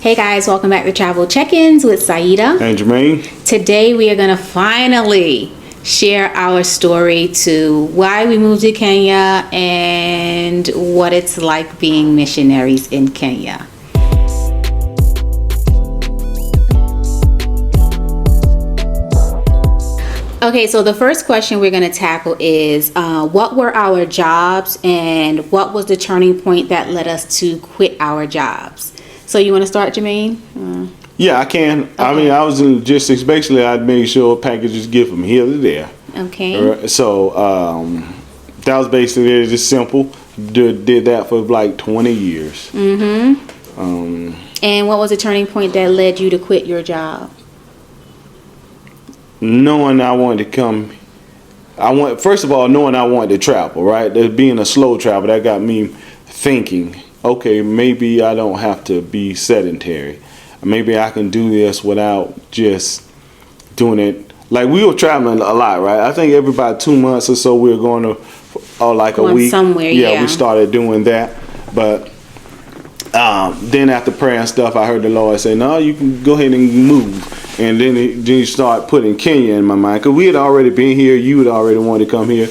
Hey guys, welcome back to Travel Check-ins with Saidah and Germaine. Today we are going to finally share our story to why we moved to Kenya and what it's like being missionaries in Kenya. Okay, so the first question we're going to tackle is what were our jobs and what was the turning point that led us to quit our jobs? So you want to start, Germaine? Yeah, I can. Okay. I mean, I was in logistics. Basically, I'd make sure packages get from here to there. Okay. So that was basically it. Just simple. Did that for like 20 years. Mm-hmm. And what was the turning point that led you to quit your job? Knowing I wanted to come. First of all, knowing I wanted to travel, right? Being a slow travel, that got me thinking, okay, maybe I don't have to be sedentary. Maybe I can do this without just doing it. Like, we were traveling a lot, right? I think every about 2 months or so we were going to, like a week. Somewhere, yeah. We started doing that. But then after prayer and stuff, I heard the Lord say, no, you can go ahead and move. And then you start putting Kenya in my mind. Because we had already been here. You had already wanted to come here.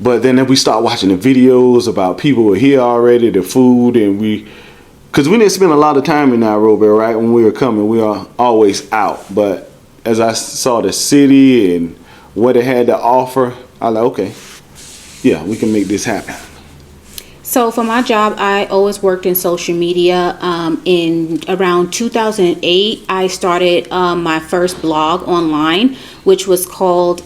But then we start watching the videos about people who are here already, the food, and because we didn't spend a lot of time in Nairobi, right? When we were coming, we were always out. But as I saw the city and what it had to offer, I was like, okay, yeah, we can make this happen. So for my job, I always worked in social media. In around 2008, I started my first blog online, which was called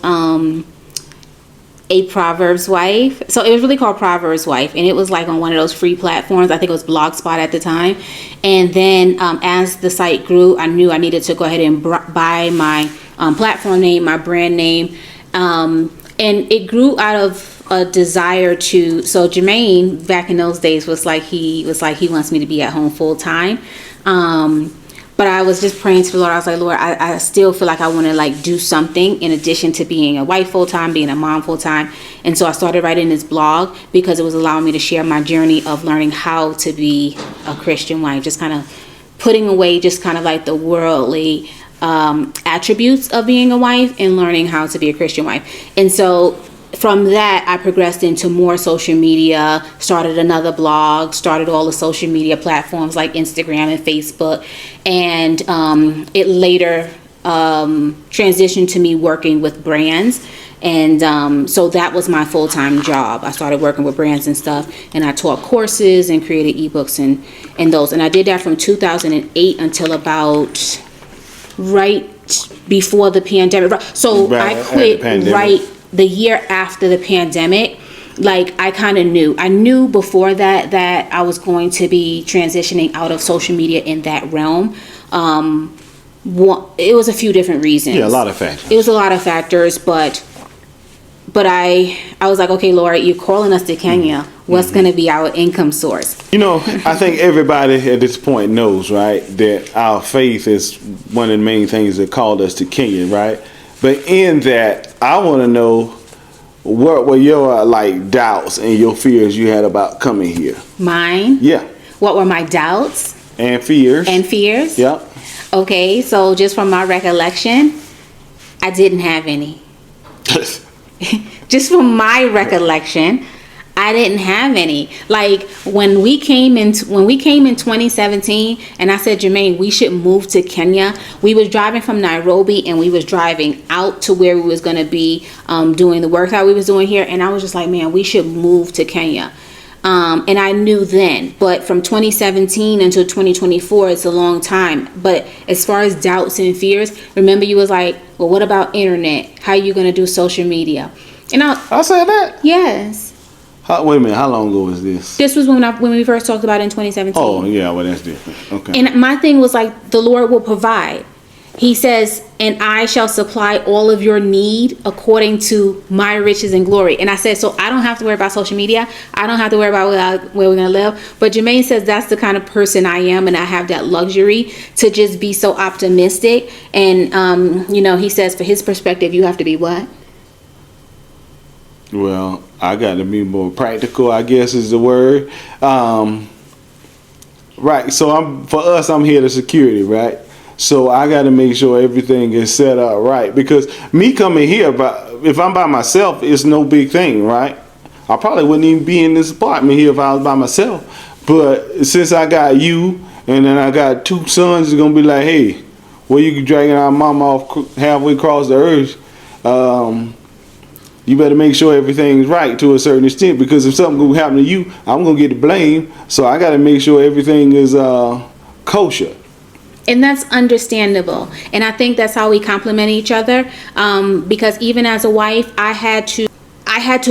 A Proverbs Wife. So it was really called Proverbs Wife, and it was like on one of those free platforms. I think it was Blogspot at the time. And then as the site grew, I knew I needed to go ahead and buy my platform name, my brand name. And it grew out of a desire to, so Germaine back in those days was like he wants me to be at home full time. But I was just praying to the Lord. I was like, Lord, I still feel like I want to like do something in addition to being a wife full time, being a mom full time. And so I started writing this blog because it was allowing me to share my journey of learning how to be a Christian wife, just kind of putting away just kind of like the worldly attributes of being a wife and learning how to be a Christian wife. And so from that, I progressed into more social media, started another blog, started all the social media platforms like Instagram and Facebook. And it later transitioned to me working with brands. And so that was my full-time job. I started working with brands and stuff, and I taught courses and created ebooks and those. And I did that from 2008 until about right before the pandemic. So I quit right the year after the pandemic. Like, I kind of knew. I knew before that I was going to be transitioning out of social media in that realm. It was a few different reasons. Yeah, a lot of factors. It was a lot of factors, but I was like, okay, Laura, you're calling us to Kenya. What's going to be our income source? You know, I think everybody at this point knows, right, that our faith is one of the main things that called us to Kenya, right? But in that, I want to know, what were your like doubts and your fears you had about coming here? Mine? Yeah. What were my doubts? And fears. And fears? Yep. Okay, so just from my recollection, I didn't have any. Just from my recollection, I didn't have any. Like, when we came in 2017, and I said, Germaine, we should move to Kenya. We was driving from Nairobi, and we was driving out to where we was going to be doing the work that we was doing here. And I was just like, man, we should move to Kenya. And I knew then, but from 2017 until 2024, it's a long time. But as far as doubts and fears, remember you was like, well, what about internet? How are you going to do social media? And I said that? Yes. Wait a minute, how long ago was this? This was when we first talked about it in 2017. Oh, yeah, well, that's different. Okay. And my thing was like, the Lord will provide. He says, and I shall supply all of your need according to my riches and glory. And I said, so I don't have to worry about social media. I don't have to worry about where we're going to live. But Germaine says that's the kind of person I am, and I have that luxury to just be so optimistic. And, he says, for his perspective, you have to be what? Well, I got to be more practical, I guess is the word. Right. So I'm here to security, right? So I got to make sure everything is set up right, because me coming here, but if I'm by myself, it's no big thing, right? I probably wouldn't even be in this apartment here if I was by myself. But since I got you, and then I got 2 sons, it's gonna be like, hey, where you dragging our mama off halfway across the earth? You better make sure everything's right to a certain extent, because if something gonna happen to you, I'm gonna get the blame. So I got to make sure everything is kosher. And that's understandable. And I think that's how we complement each other. Because even as a wife, I had to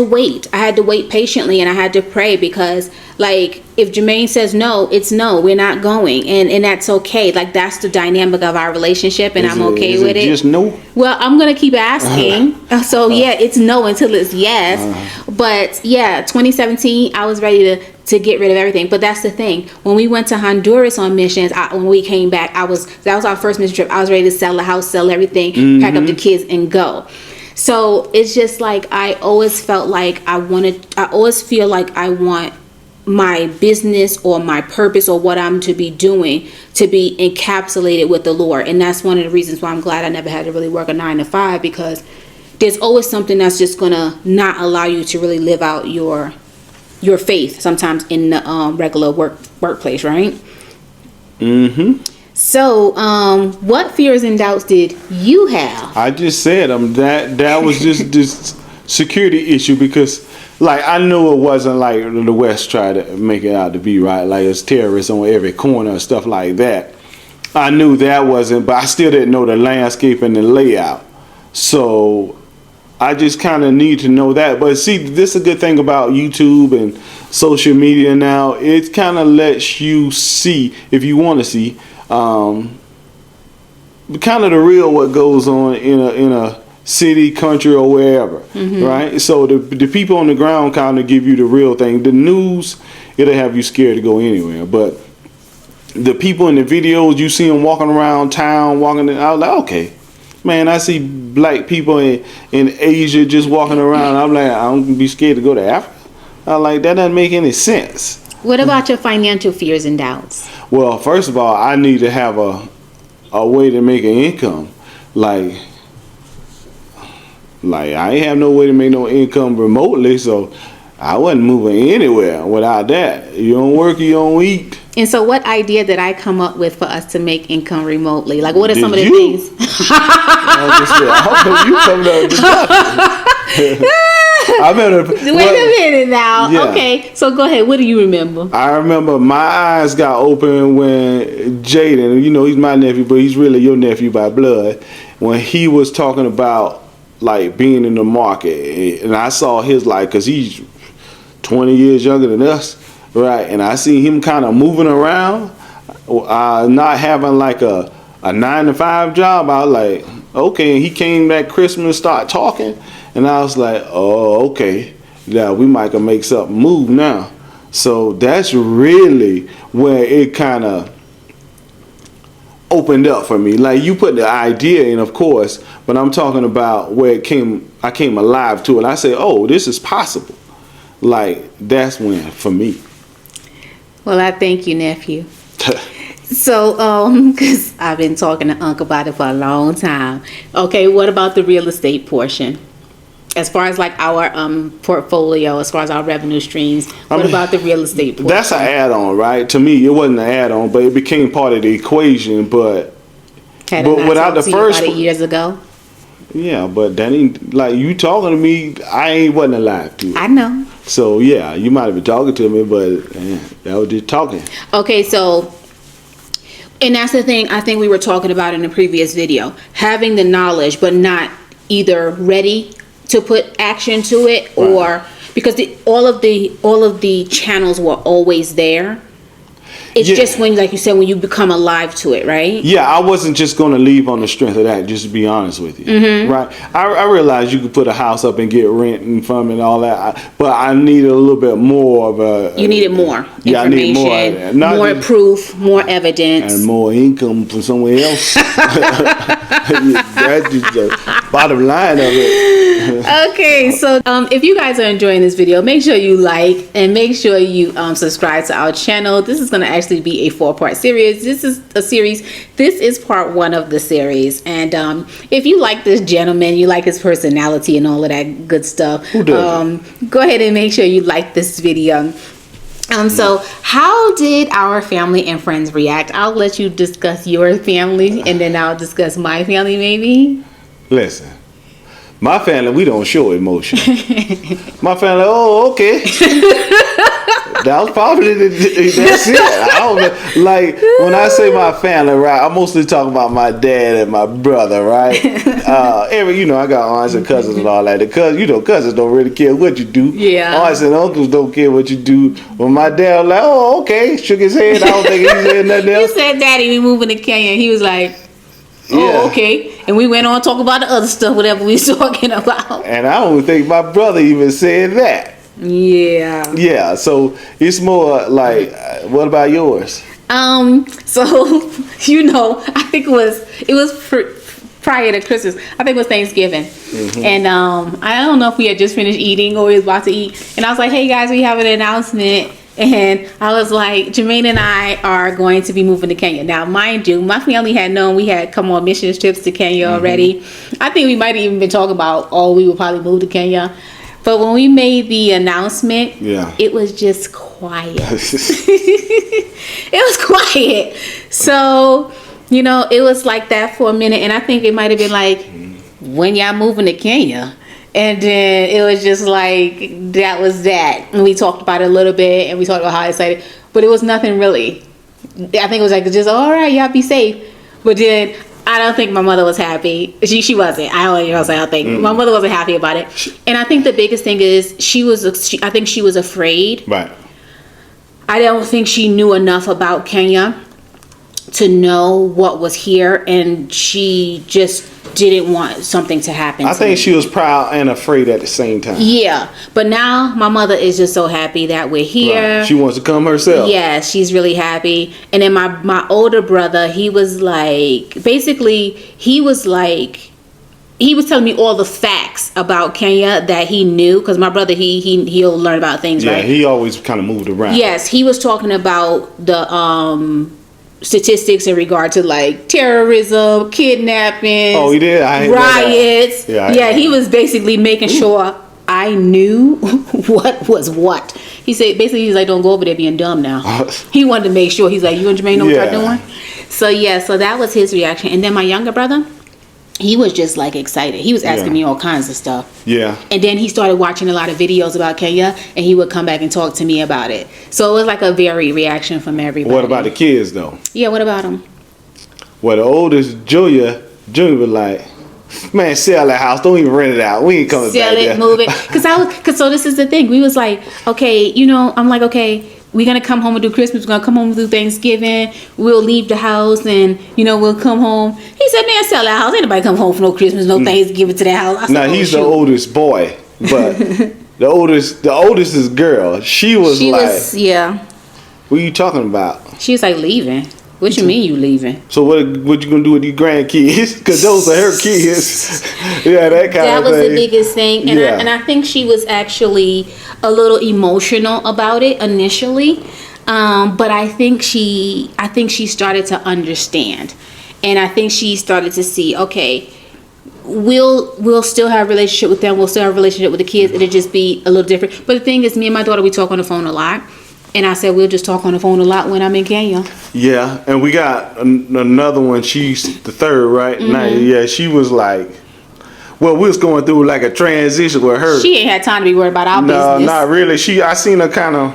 wait. I had to wait patiently, and I had to pray, because like if Germaine says no, it's no, we're not going. And that's okay. Like that's the dynamic of our relationship, and I'm okay with it. Just no? Well, I'm going to keep asking. So yeah, it's no until it's yes. But yeah, 2017, I was ready to get rid of everything. But that's the thing. When we went to Honduras on missions, when we came back, that was our first mission trip. I was ready to sell the house, sell everything, pack up the kids, and go. So it's just like I always felt like I always feel like I want my business or my purpose or what I'm to be doing to be encapsulated with the Lord. And that's one of the reasons why I'm glad I never had to really work a 9 to 5, because there's always something that's just gonna not allow you to really live out your faith sometimes in the regular workplace, right? Mm-hmm. So, what fears and doubts did you have? I just said that was just this security issue, because like I knew it wasn't like the West tried to make it out to be, right? Like it's terrorists on every corner and stuff like that. I knew that wasn't, but I still didn't know the landscape and the layout. So I just kind of need to know that. But see, this is a good thing about YouTube and social media now. It kind of lets you see, if you want to see, kind of the real what goes on in a city, country, or wherever, right? So the people on the ground kind of give you the real thing. The news, it'll have you scared to go anywhere. But the people in the videos, you see them walking around town, I was like, okay, man, I see black people in Asia just walking around. I'm like, I'm gonna be scared to go to Africa. I'm like, that doesn't make any sense. What about your financial fears and doubts? Well, first of all, I need to have a way to make an income. Like I ain't have no way to make no income remotely, so I wasn't moving anywhere without that. You don't work, you don't eat. And so what idea did I come up with for us to make income remotely? Like, what are some of the you? things? I hope you coming up with nothing. Wait a minute now. Yeah. Okay, so go ahead. What do you remember? I remember my eyes got open when Jaden, he's my nephew, but he's really your nephew by blood, when he was talking about like being in the market. And I saw his life, because he's 20 years younger than us, right? And I see him kind of moving around, not having like a 9 to 5 job. I was like, okay. And he came that Christmas, start talking, and I was like, oh, okay. Now we might can make something move now. So that's really where it kind of opened up for me. Like you put the idea in, of course, but I'm talking about where I came alive to it. I say, oh, this is possible. Like that's when for me. Well, I thank you, nephew. So, because I've been talking to Unc about it for a long time. Okay, what about the real estate portion? As far as like our portfolio, as far as our revenue streams, what about the real estate portion? That's an add-on, right? To me, it wasn't an add-on, but it became part of the equation. But without the first, about 8 years ago. Yeah, but that ain't like you talking to me. I wasn't alive to it. I know. So yeah, you might have been talking to me, but that was just talking. Okay, so. And that's the thing I think we were talking about in the previous video. Having the knowledge, but not either ready to put action to it, or because all of the channels were always there. It's just when, like you said, when you become alive to it, right? Yeah, I wasn't just going to leave on the strength of that, just to be honest with you. Right? I realized you could put a house up and get rent from it and all that, but I needed a little bit more of a... You needed more information, I needed more proof, more evidence. And more income from somewhere else. That's just the bottom line of it. Okay, so if you guys are enjoying this video, make sure you like and make sure you subscribe to our channel. This is going to actually actually be a 4-part series. This is part 1 of the series. And if you like this gentleman, you like his personality and all of that good stuff, Who doesn't? go ahead and make sure you like this video. So how did our family and friends react? I'll let you discuss your family, and then I'll discuss my family maybe. Listen, my family, we don't show emotion. My family, oh, okay. That was probably that's it. I don't know. Like, when I say my family, right, I'm mostly talking about my dad and my brother, right? I got aunts and cousins and all that. The cousins don't really care what you do. Yeah. Aunts and uncles don't care what you do. But my dad was like, oh, okay. Shook his head. I don't think he said nothing else. You said, Daddy, we moving to Kenya. And he was like, oh, Yeah. okay. And we went on to talk about the other stuff, whatever we was talking about. And I don't think my brother even said that. Yeah. Yeah, so it's more like, what about yours? So I think it was prior to Christmas. I think it was Thanksgiving. Mm-hmm. And I don't know if we had just finished eating or we was about to eat. And I was like, hey guys, we have an announcement. And I was like, Germaine and I are going to be moving to Kenya. Now, mind you, my family had known we had come on mission trips to Kenya already. I think we might have even been talking about, we would probably move to Kenya. But when we made the announcement, it was just quiet. It was quiet. So, it was like that for a minute. And I think it might have been like, when y'all moving to Kenya? And then it was just like, that was that. And we talked about it a little bit, and we talked about how excited. But it was nothing really. I think it was like, just, all right, y'all be safe. But then I don't think my mother was happy. She wasn't. I don't think. My mother wasn't happy about it. And I think the biggest thing is I think she was afraid. Right. I don't think she knew enough about Kenya to know what was here, and she just didn't want something to happen. I think she was proud and afraid at the same time. Yeah, but now my mother is just so happy that we're here. Right. She wants to come herself. Yeah, she's really happy. And then my older brother, he was telling me all the facts about Kenya that he knew, because my brother he'll learn about things, right? Yeah, he always kind of moved around. Yes, he was talking about the statistics in regard to like terrorism, kidnapping, he did? Riots. Yeah, he was basically making sure I knew what was what. He said basically he's like, don't go over there being dumb now. He wanted to make sure. He's like, you and Germaine know what you're doing. So that was his reaction. And then my younger brother, he was just like excited. He was asking me all kinds of stuff. Yeah. And then he started watching a lot of videos about Kenya, and he would come back and talk to me about it. So it was like a varied reaction from everybody. What about the kids though? Yeah, what about them? Well, the oldest, Junior was like, man, sell that house. Don't even rent it out. We ain't coming back there. Sell it, move it. So this is the thing. We was like, okay, I'm like, okay, we're going to come home and do Christmas. We're going to come home and do Thanksgiving. We'll leave the house and, we'll come home. He said, man, sell that house. Ain't nobody come home for no Christmas, no Thanksgiving to that house. I said, now, he's the oldest boy, but the oldest is girl. She was yeah. What are you talking about? She was like, leaving. What you mean you leaving? So what you going to do with these grandkids? Because those are her kids. Yeah, that kind of thing. That was the biggest thing. And I think she was actually a little emotional about it initially. But I think she started to understand. And I think she started to see, okay, we'll still have a relationship with them. We'll still have a relationship with the kids. It'll just be a little different. But the thing is, me and my daughter, we talk on the phone a lot. And I said, we'll just talk on the phone a lot when I'm in Kenya. Yeah, and we got another one. She's the third, right? Mm-hmm. Now, yeah, she was like, well, we was going through like a transition with her. She ain't had time to be worried about our business. No, not really. I seen her kind of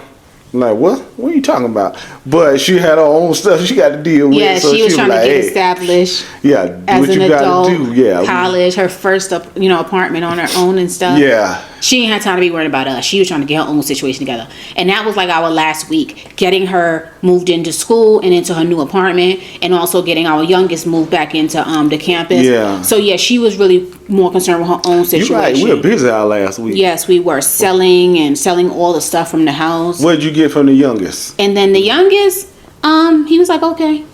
like, what are you talking about? But she had her own stuff she got to deal with. Yeah, so she was trying to get established. Yeah, as what an you adult, got to do. Yeah, college, her first, apartment on her own and stuff. Yeah. She ain't had time to be worried about us. She was trying to get her own situation together. And that was like our last week, getting her moved into school and into her new apartment, and also getting our youngest moved back into the campus. Yeah. So yeah, she was really more concerned with her own situation. You're right. We were busy our last week. Yes, we were selling all the stuff from the house. What did you get from the youngest? And then the youngest, he was like, okay.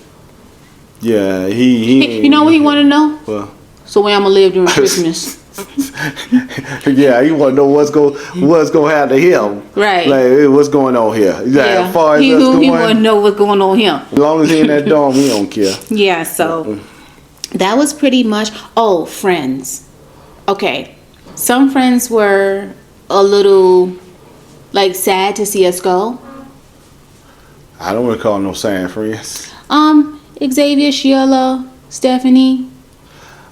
Yeah, he you know what he wanted to know? Well, so where I'm gonna live during Christmas. Yeah, you want to know what's gonna happen to him. Right. Like, hey, what's going on here? As far as he us want to going, know what's going on here. as long as he in that dorm, we don't care. Yeah, so that was pretty much. Oh, friends. Okay, some friends were a little like sad to see us go. I don't recall no sad friends. Xavier, Sheila, Stephanie.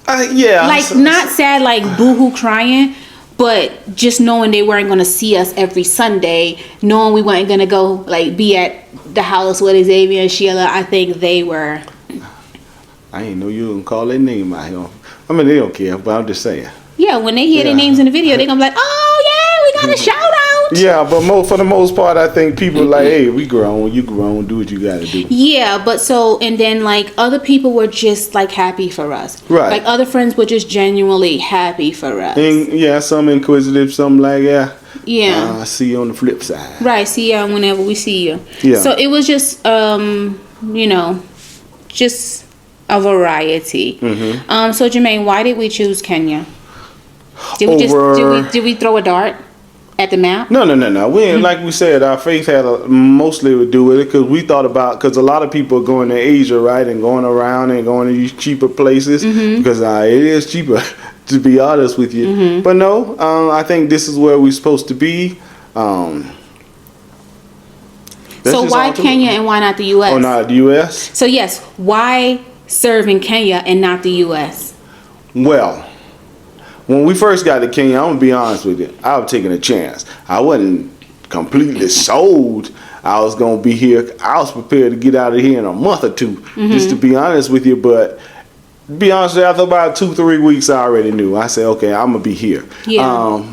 Yeah. Like not sad, like boohoo crying, but just knowing they weren't gonna see us every Sunday, knowing we weren't gonna go like be at the house with Xavier and Sheila. I think they were. I ain't know you gonna call their name out here. I mean, they don't care, but I'm just saying. Yeah, when they hear their names in the video, they gonna be like, "Oh yeah, we got a shout out." Yeah, but for the most part, I think people are like, hey, we grown, you grown, do what you gotta do. Yeah, but so, and then like other people were just like happy for us. Right. Like other friends were just genuinely happy for us. And yeah, some inquisitive, some like, yeah. Yeah. See you on the flip side. Right, see y'all whenever we see you. Yeah. So it was just, just a variety. Mm-hmm. So Germaine, why did we choose Kenya? Did we throw a dart at the map? No. We ain't, like we said, our faith had mostly to do with it because we thought about, because a lot of people are going to Asia, right, and going around and going to these cheaper places because it is cheaper, to be honest with you. But no, I think this is where we're supposed to be. So why Kenya and why not the U.S.? Oh, not the U.S.? So yes, why serve in Kenya and not the U.S.? Well, when we first got to Kenya, I'm gonna be honest with you, I was taking a chance. I wasn't completely sold I was gonna be here. I was prepared to get out of here in a month or two, just to be honest with you. But to be honest with you, after about 2-3 weeks, I already knew. I said, okay, I'm gonna be here. Yeah.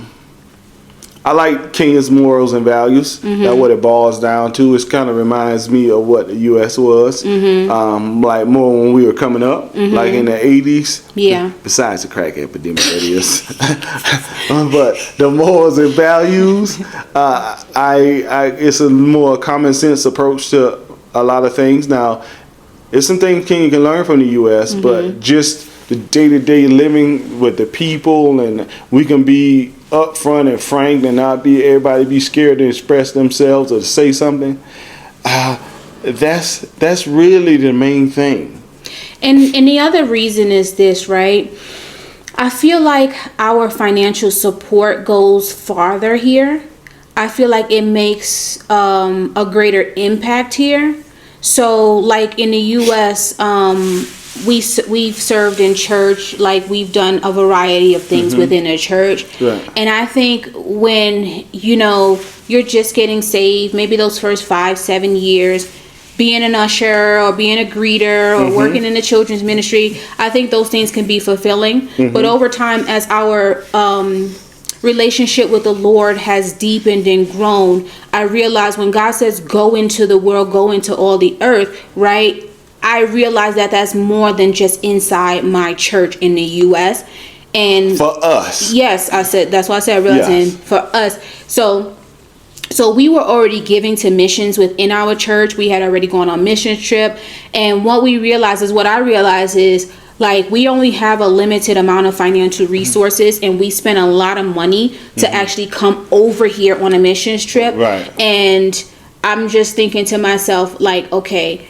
I like Kenya's morals and values. That's what it boils down to. It kind of reminds me of what the U.S. was, like more when we were coming up, like in the 80s. Yeah. Besides the crack epidemic, that is. But the morals and values, it's a more common sense approach to a lot of things. Now, there's some things Kenya can learn from the U.S., but just the day-to-day living with the people, and we can be upfront and frank and not be everybody be scared to express themselves or to say something. That's really the main thing. And the other reason is this, right? I feel like our financial support goes farther here. I feel like it makes a greater impact here. So like in the U.S., we've served in church, like we've done a variety of things within a church. Right. And I think when, you're just getting saved, maybe those first 5-7 years, being an usher or being a greeter or working in the children's ministry, I think those things can be fulfilling. But over time, as our relationship with the Lord has deepened and grown, I realize when God says go into the world, go into all the earth, right? I realize that that's more than just inside my church in the U.S. And for us, yes, I said that's why I said I realized Yes. for us. So we were already giving to missions within our church. We had already gone on mission trip, and what I realized is like we only have a limited amount of financial resources, and we spend a lot of money to actually come over here on a missions trip. Right. And I'm just thinking to myself, like, okay.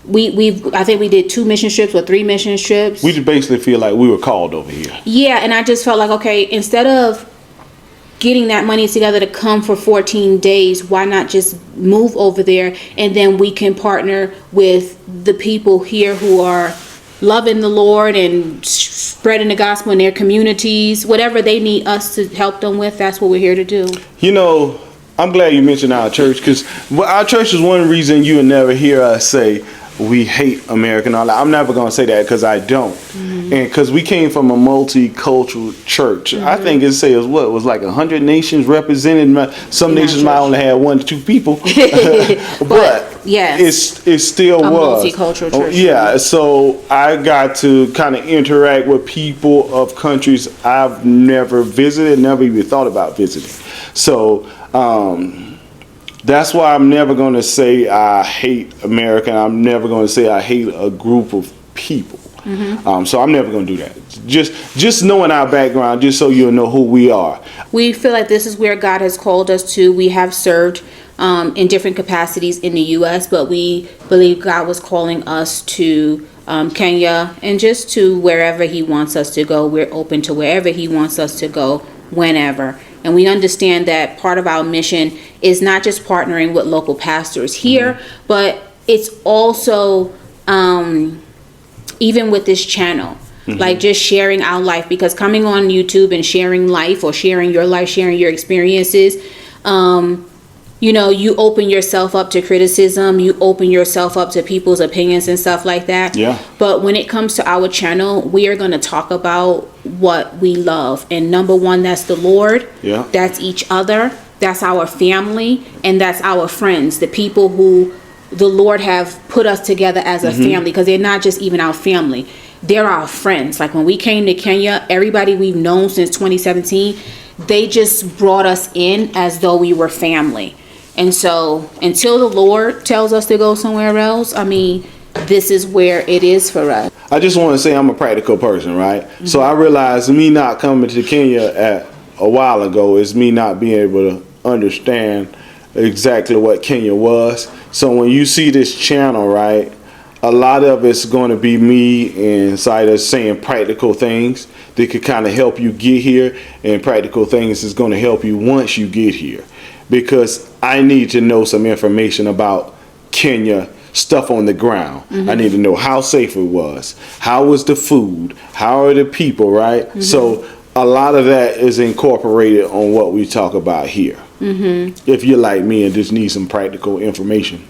I think we did 2 mission trips or 3 mission trips. We just basically feel like we were called over here. Yeah, and I just felt like, okay, instead of getting that money together to come for 14 days, why not just move over there, and then we can partner with the people here who are loving the Lord and spreading the gospel in their communities. Whatever they need us to help them with, that's what we're here to do. I'm glad you mentioned our church, because our church is one reason you will never hear us say we hate America and all that. I'm never going to say that, because I don't. And because we came from a multicultural church. I think it says it was like 100 nations represented. Some nations might only have 1 to 2 people. but yes, it still was a multicultural church. Yeah, so I got to kind of interact with people of countries I've never visited, never even thought about visiting. So that's why I'm never going to say I hate America. I'm never going to say I hate a group of people. So I'm never going to do that. Just knowing our background, just so you'll know who we are. We feel like this is where God has called us to. We have served in different capacities in the U.S., but we believe God was calling us to Kenya and just to wherever He wants us to go. We're open to wherever He wants us to go, whenever. And we understand that part of our mission is not just partnering with local pastors here, but it's also even with this channel, like just sharing our life, because coming on YouTube and sharing life or sharing your life, sharing your experiences, you know, you open yourself up to criticism, you open yourself up to people's opinions and stuff like that. Yeah. But when it comes to our channel, we are going to talk about what we love. And number one, that's the Lord. Yeah. That's each other. That's our family. And that's our friends, the people who the Lord have put us together as a family, because they're not just even our family. They're our friends. Like when we came to Kenya, everybody we've known since 2017, they just brought us in as though we were family. And so until the Lord tells us to go somewhere else, I mean, this is where it is for us. I just want to say I'm a practical person, right? So I realized me not coming to Kenya a while ago is me not being able to understand exactly what Kenya was. So when you see this channel, right, a lot of it's going to be me and Saidah saying practical things that could kind of help you get here, and practical things is going to help you once you get here. Because I need to know some information about Kenya, stuff on the ground. I need to know how safe it was, how was the food, how are the people, right? So a lot of that is incorporated on what we talk about here. If you're like me and just need some practical information.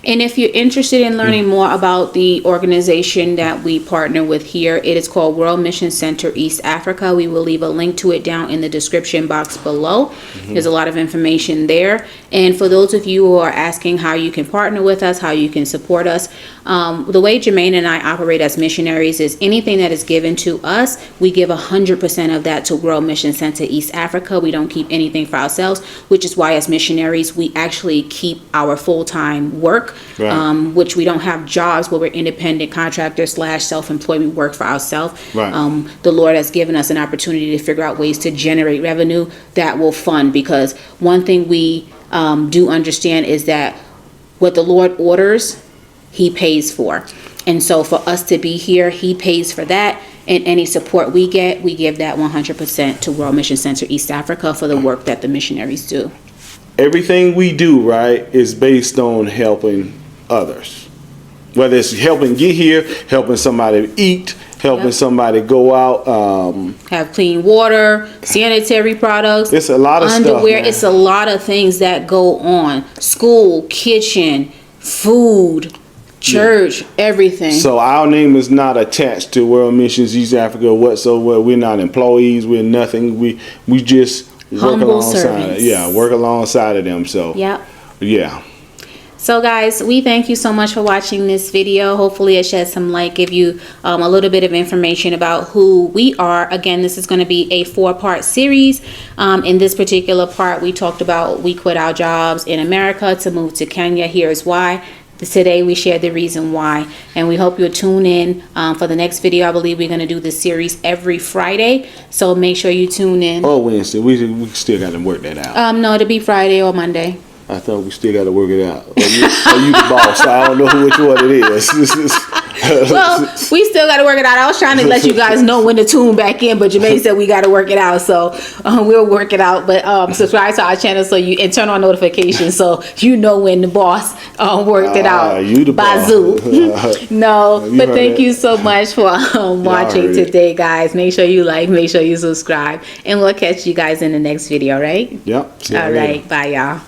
And if you're interested in learning more about the organization that we partner with here, it is called World Mission Center East Africa. We will leave a link to it down in the description box below. There's a lot of information there. And for those of you who are asking how you can partner with us, how you can support us, the way Germaine and I operate as missionaries is anything that is given to us, we give 100% of that to World Mission Center East Africa. We don't keep anything for ourselves, which is why as missionaries, we actually keep our full-time work, which we don't have jobs where we're independent contractors / self-employed. We work for ourselves. The Lord has given us an opportunity to figure out ways to generate revenue that will fund, because one thing we do understand is that what the Lord orders, He pays for. And so for us to be here, He pays for that. And any support we get, we give that 100% to World Mission Center East Africa for the work that the missionaries do. Everything we do, right, is based on helping others. Whether it's helping get here, helping somebody eat, helping somebody go out. Have clean water, sanitary products. It's a lot of underwear. stuff, It's a lot of things that go on. School, kitchen, food, church, everything. So our name is not attached to World Missions East Africa whatsoever. We're not employees. We're nothing. We just work alongside. Servants. Work alongside of them. So yeah. So guys, we thank you so much for watching this video. Hopefully it sheds some light, give you a little bit of information about who we are. Again, this is going to be a 4-part series. In this particular part, we talked about we quit our jobs in America to move to Kenya. Here's why. Today we shared the reason why, and we hope you'll tune in for the next video. I believe we're going to do this series every Friday, so make sure you tune in. Oh, Wednesday. We still got to work that out. No, it'll be Friday or Monday. I thought we still got to work it out. Are you the boss? I don't know which one it is. Well, we still got to work it out. I was trying to let you guys know when to tune back in, but Germaine said we got to work it out, so we'll work it out. But subscribe to our channel and turn on notifications so you know when the boss worked it out. You the Bazoo. No, but thank you so much for watching today, guys. Make sure you like, make sure you subscribe, and we'll catch you guys in the next video, right? Yep. All right. Bye, y'all.